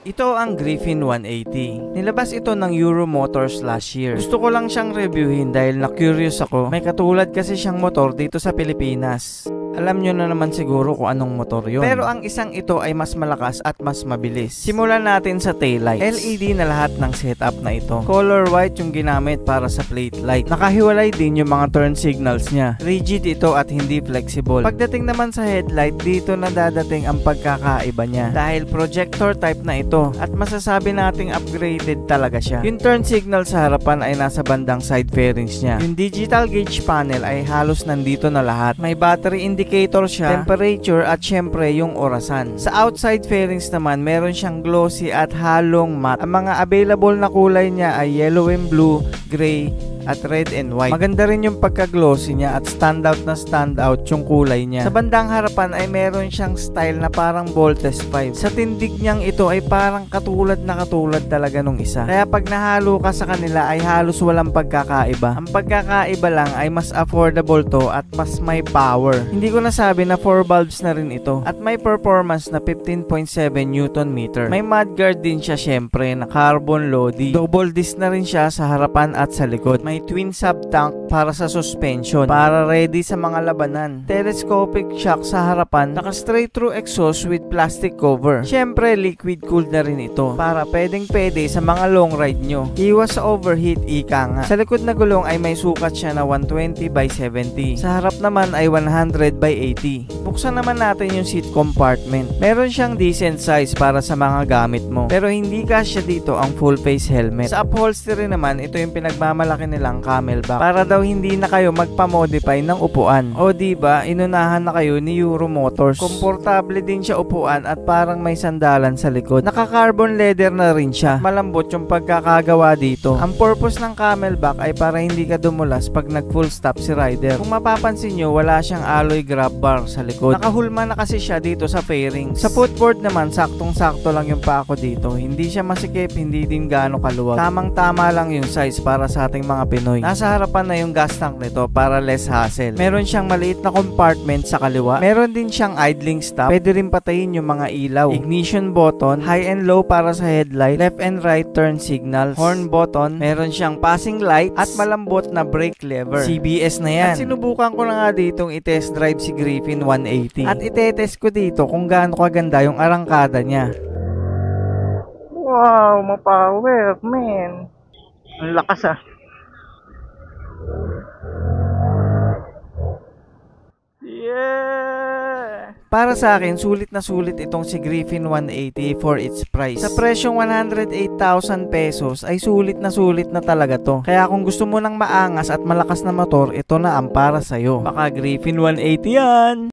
Ito ang Griffin 180. Nilabas ito ng Euro Motors last year. Gusto ko lang siyang reviewin dahil na-curious ako. May katulad kasi siyang motor dito sa Pilipinas. Alam nyo na naman siguro kung anong motor yun. Pero ang isang ito ay mas malakas at mas mabilis. Simulan natin sa taillights. LED na lahat ng setup na ito. Color white yung ginamit para sa plate light. Nakahiwalay din yung mga turn signals niya. Rigid ito at hindi flexible. Pagdating naman sa headlight, dito na dadating ang pagkakaiba niya. Dahil projector type na ito at masasabi nating upgraded talaga siya. Yung turn signal sa harapan ay nasa bandang side fairings niya. Yung digital gauge panel ay halos nandito na lahat. May battery indicator siya, temperature at syempre yung orasan. Sa outside fairings naman, meron siyang glossy at halong matte. Ang mga available na kulay niya ay yellow and blue, gray, at red and white. Maganda rin yung pagka-glossy niya at standout yung kulay niya. Sa bandang harapan ay meron siyang style na parang Voltes 5. Sa tindig niyang ito ay parang katulad talaga nung isa. Kaya pag nahalo ka sa kanila ay halos walang pagkakaiba. Ang pagkakaiba lang ay mas affordable to at mas may power. Hindi ko nasabi na 4 valves na rin ito at may performance na 15.7 Nm. May mudguard din siya syempre na carbon Lodi. Double disc na rin siya sa harapan at sa likod. May twin sub-tank para sa suspension para ready sa mga labanan. Telescopic shock sa harapan, naka straight through exhaust with plastic cover. Syempre liquid cooled na rin ito para pwede sa mga long ride nyo. Iwas sa overheat, ika nga. Sa likod na gulong ay may sukat siya na 120/70. Sa harap naman ay 100/80. Buksan naman natin yung seat compartment. Meron siyang decent size para sa mga gamit mo. Pero hindi kasya dito ang full face helmet. Sa upholstery naman, ito yung pinagmamalaki nilang camelback para daw hindi na kayo magpa-modify ng upuan. O diba, inunahan na kayo ni Euro Motors. Komportable din siya upuan at parang may sandalan sa likod. Naka-carbon leather na rin siya. Malambot yung pagkakagawa dito. Ang purpose ng camelback ay para hindi ka dumulas pag nag-full stop si rider. Kung mapapansin nyo, wala siyang alloy grab bar sa likod. Nakahulma na kasi siya dito sa fairings. Sa footboard naman, saktong-sakto lang yung pako dito. Hindi siya masikip, hindi din gaano kaluwag. Tamang-tama lang yung size para sa ating mga Pinoy. Nasa harapan na yung gas tank nito para less hassle. Meron siyang maliit na compartment sa kaliwa. Meron din siyang idling stop. Pwede rin patayin yung mga ilaw. Ignition button, high and low para sa headlight, left and right turn signals, horn button, meron siyang passing light at malambot na brake lever. CBS na yan. At sinubukan ko na nga ditong i-test drive si Griffin 180. At itetest ko dito kung gaano kaganda yung arangkada niya. Wow, mapower, man. Ang lakas ah. Yeah! Para sa akin, sulit na sulit itong si Griffin 180 for its price. Sa presyong 108,000 pesos ay sulit na talaga to. Kaya kung gusto mo ng maangas at malakas na motor, ito na ang para sa'yo. Baka Griffin 180 yan!